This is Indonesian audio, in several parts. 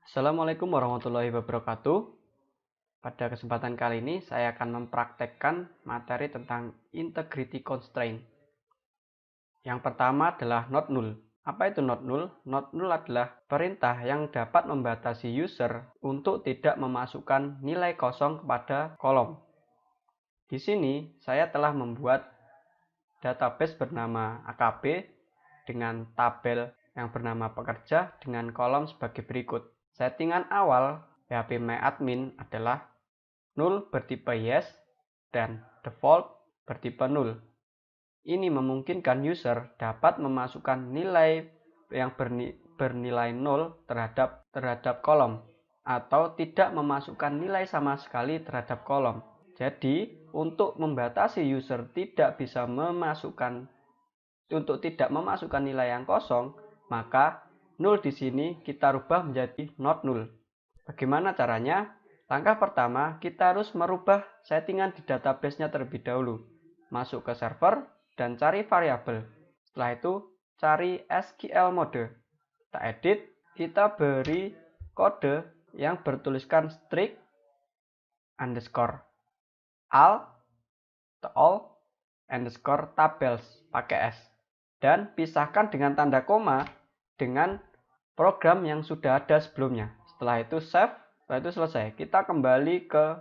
Assalamualaikum warahmatullahi wabarakatuh. Pada kesempatan kali ini saya akan mempraktekkan materi tentang integrity constraint. Yang pertama adalah not null. Apa itu not null? Not null adalah perintah yang dapat membatasi user untuk tidak memasukkan nilai kosong kepada kolom. Di sini saya telah membuat database bernama AKB dengan tabel yang bernama pekerja dengan kolom sebagai berikut. Settingan awal phpMyAdmin adalah null bertipe yes dan default bertipe null. Ini memungkinkan user dapat memasukkan nilai yang bernilai 0 terhadap kolom atau tidak memasukkan nilai sama sekali terhadap kolom. Jadi, untuk membatasi user tidak memasukkan nilai yang kosong, maka null di sini kita rubah menjadi not null. Bagaimana caranya? Langkah pertama, kita harus merubah settingan di database-nya terlebih dahulu. Masuk ke server dan cari variabel. Setelah itu, cari SQL mode. Kita edit, kita beri kode yang bertuliskan strict underscore all underscore tables pakai S. Dan pisahkan dengan tanda koma dengan program yang sudah ada sebelumnya. Setelah itu save, setelah itu selesai. Kita kembali ke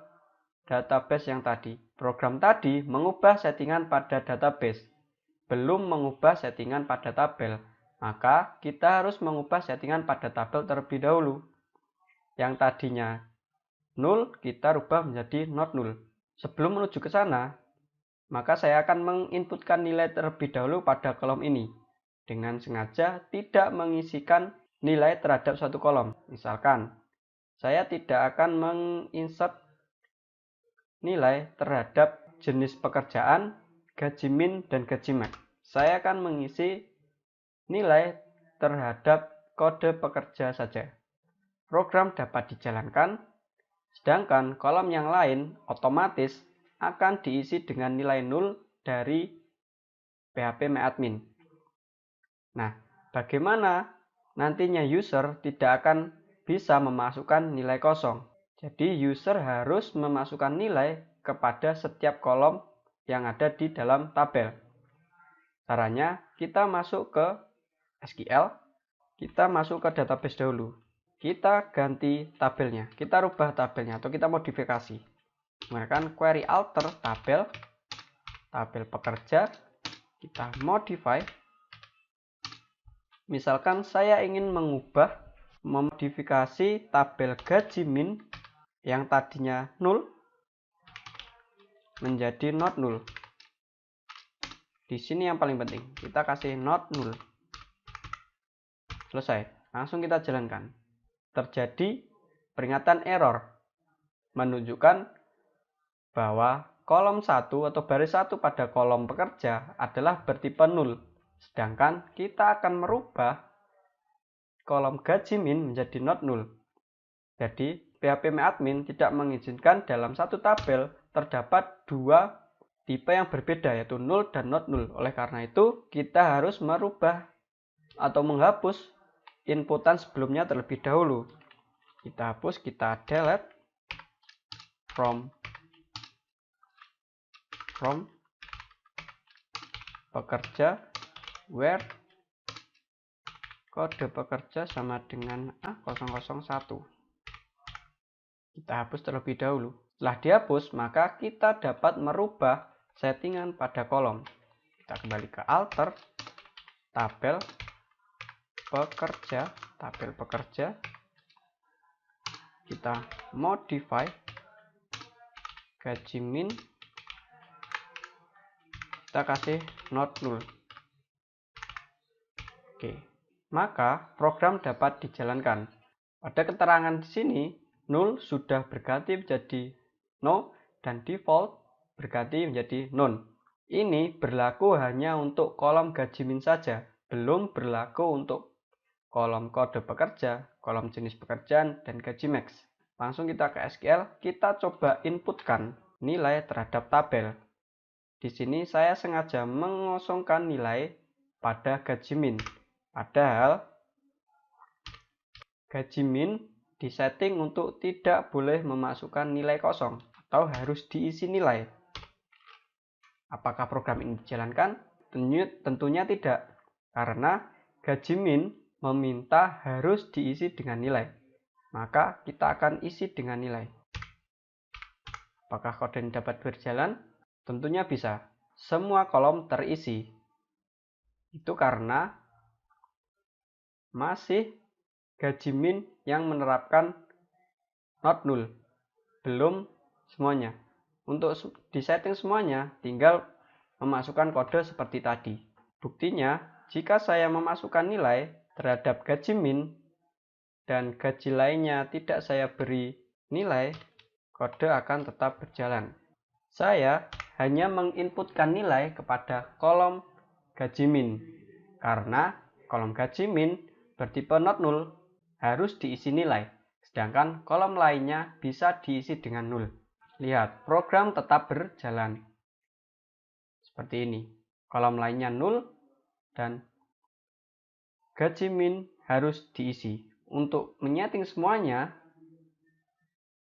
database yang tadi. Program tadi mengubah settingan pada database, belum mengubah settingan pada tabel. Maka kita harus mengubah settingan pada tabel terlebih dahulu. Yang tadinya null, kita rubah menjadi not null. Sebelum menuju ke sana, maka saya akan menginputkan nilai terlebih dahulu pada kolom ini dengan sengaja tidak mengisikan nilai terhadap satu kolom. Misalkan saya tidak akan menginsert nilai terhadap jenis pekerjaan, gaji min, dan gaji max. Saya akan mengisi nilai terhadap kode pekerja saja. Program dapat dijalankan, sedangkan kolom yang lain otomatis akan diisi dengan nilai 0 dari phpMyAdmin. Nah, bagaimana nantinya user tidak akan bisa memasukkan nilai kosong? Jadi user harus memasukkan nilai kepada setiap kolom yang ada di dalam tabel. Caranya, kita masuk ke SQL, kita masuk ke database dahulu. Kita ganti tabelnya, kita rubah tabelnya atau kita modifikasi. Menggunakan query alter tabel pekerja, kita modify. Misalkan saya ingin memodifikasi tabel gaji min yang tadinya 0 menjadi not null. Di sini yang paling penting, kita kasih not null. Selesai, langsung kita jalankan. Terjadi peringatan error menunjukkan bahwa kolom 1 atau baris 1 pada kolom pekerja adalah bertipe 0. Sedangkan kita akan merubah kolom gaji min menjadi not null. Jadi phpMyAdmin tidak mengizinkan dalam satu tabel terdapat dua tipe yang berbeda, yaitu null dan not null. Oleh karena itu kita harus merubah atau menghapus inputan sebelumnya terlebih dahulu. Kita hapus, kita delete from pekerja where kode pekerja sama dengan A001. Kita hapus terlebih dahulu. Setelah dihapus, maka kita dapat merubah settingan pada kolom. Kita kembali ke alter tabel pekerja. Kita modify gaji min, kita kasih not null. Oke, maka program dapat dijalankan. Pada keterangan di sini, null sudah berganti menjadi no dan default berganti menjadi none. Ini berlaku hanya untuk kolom gaji min saja, belum berlaku untuk kolom kode pekerja, kolom jenis pekerjaan, dan gaji max. Langsung kita ke SQL, kita coba inputkan nilai terhadap tabel. Di sini saya sengaja mengosongkan nilai pada gaji min. Padahal gaji min disetting untuk tidak boleh memasukkan nilai kosong atau harus diisi nilai. Apakah program ini dijalankan? Tentunya tidak, karena gaji min meminta harus diisi dengan nilai. Maka kita akan isi dengan nilai. Apakah kode ini dapat berjalan? Tentunya bisa. Semua kolom terisi. Itu karena masih gaji min yang menerapkan not null. Belum semuanya. Untuk disetting semuanya, tinggal memasukkan kode seperti tadi. Buktinya, jika saya memasukkan nilai terhadap gaji min dan gaji lainnya tidak saya beri nilai, kode akan tetap berjalan. Saya hanya menginputkan nilai kepada kolom gaji min, karena kolom gaji min bertipe not null harus diisi nilai, sedangkan kolom lainnya bisa diisi dengan null. Lihat, program tetap berjalan. Seperti ini. Kolom lainnya null dan gaji min harus diisi. Untuk menyeting semuanya,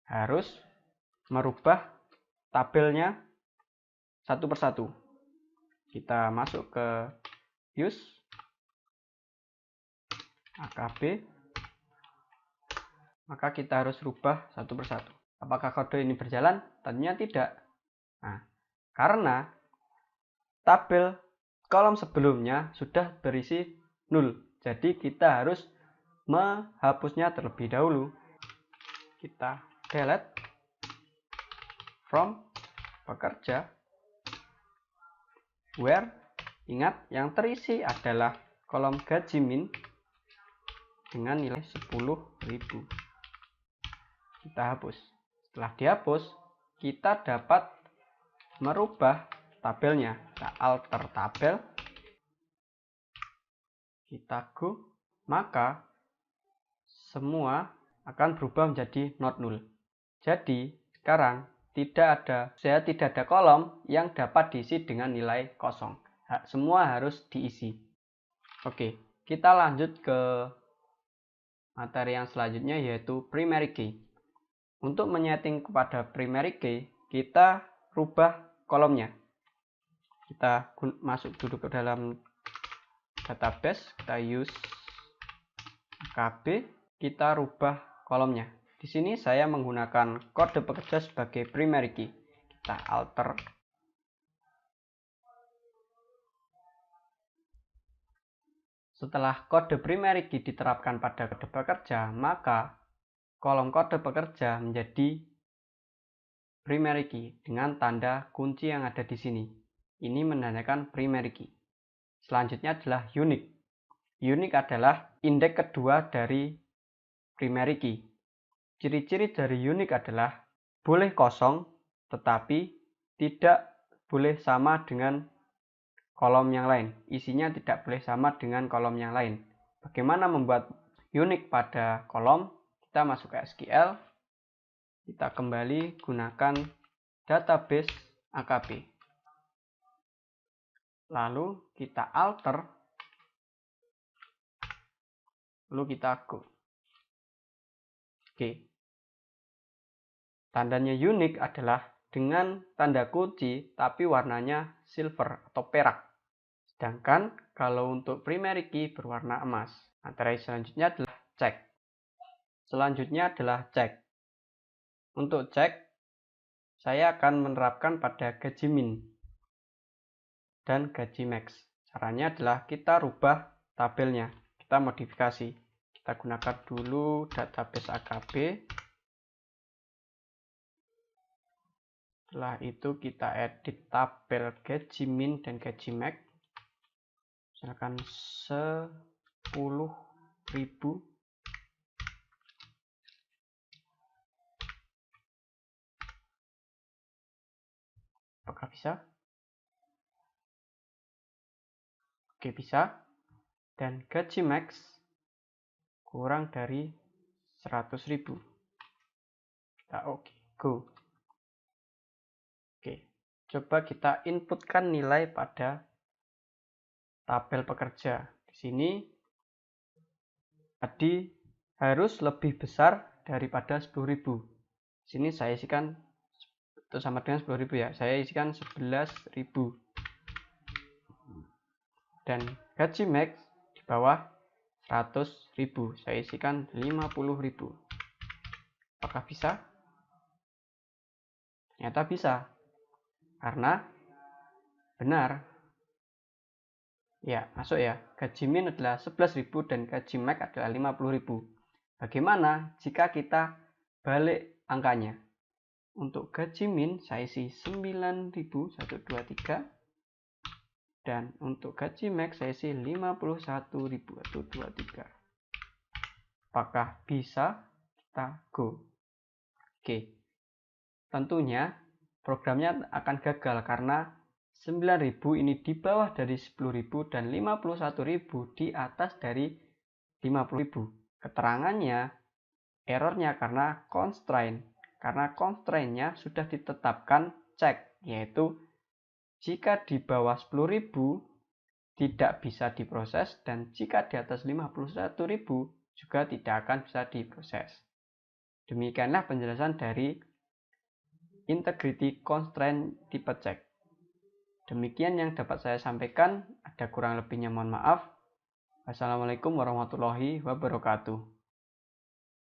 harus merubah tabelnya satu persatu. Kita masuk ke use AKB, maka kita harus rubah satu persatu. Apakah kode ini berjalan? Tentunya tidak. Nah, karena tabel kolom sebelumnya sudah berisi 0, jadi kita harus menghapusnya terlebih dahulu. Kita delete from pekerja where, ingat yang terisi adalah kolom gaji min dengan nilai 10.000. Kita hapus. Setelah dihapus, kita dapat merubah tabelnya. Kita alter tabel, kita go, maka semua akan berubah menjadi not null. Jadi sekarang saya tidak ada kolom yang dapat diisi dengan nilai kosong. Semua harus diisi. Oke, kita lanjut ke materi yang selanjutnya, yaitu primary key. Untuk menyeting kepada primary key, kita rubah kolomnya. Kita masuk dulu ke dalam database, kita use KB, kita rubah kolomnya. Di sini saya menggunakan kode pekerja sebagai primary key. Kita alter. Setelah kode primary key diterapkan pada kode pekerja, maka kolom kode pekerja menjadi primary key dengan tanda kunci yang ada di sini. Ini menandakan primary key. Selanjutnya adalah unique. Unique adalah indeks kedua dari primary key. Ciri-ciri dari unique adalah boleh kosong, tetapi tidak boleh sama dengan kolom yang lain. Isinya tidak boleh sama dengan kolom yang lain. Bagaimana membuat unique pada kolom? Kita masuk ke SQL. Kita kembali gunakan database AKB. Lalu kita alter. Lalu kita go. Oke. Tandanya unique adalah dengan tanda kunci tapi warnanya silver atau perak. Sedangkan kalau untuk primary key berwarna emas. Materi selanjutnya adalah cek. Selanjutnya adalah cek. Untuk cek, saya akan menerapkan pada gaji min dan gaji max. Caranya adalah kita rubah tabelnya. Kita modifikasi. Kita gunakan dulu database AKB. Setelah itu kita edit tabel gaji min dan gaji max. Misalkan 10.000. Apakah bisa? Oke, bisa. Dan gaji max kurang dari 100.000. Kita oke, go. Oke, coba kita inputkan nilai pada tabel pekerja. Di sini tadi harus lebih besar daripada 10.000. Sini saya isikan itu sama dengan 10.000 ya. Saya isikan 11.000. Dan gaji max di bawah 100.000. Saya isikan 50.000. Apakah bisa? Ternyata bisa. Karena benar. Ya, masuk ya. Gaji min adalah 11.000 dan gaji max adalah 50.000. Bagaimana jika kita balik angkanya? Untuk gaji min saya isi 9.123 dan untuk gaji max saya isi 51.123. Apakah bisa? Kita go. Oke. Tentunya programnya akan gagal karena 9.000 ini di bawah dari 10.000 dan 51.000 di atas dari 50.000. Keterangannya errornya karena constraint. Karena constraint-nya sudah ditetapkan cek, yaitu jika di bawah 10.000 tidak bisa diproses dan jika di atas 51.000 juga tidak akan bisa diproses. Demikianlah penjelasan dari integrity constraint tipe cek. Demikian yang dapat saya sampaikan, ada kurang lebihnya mohon maaf. Wassalamualaikum warahmatullahi wabarakatuh.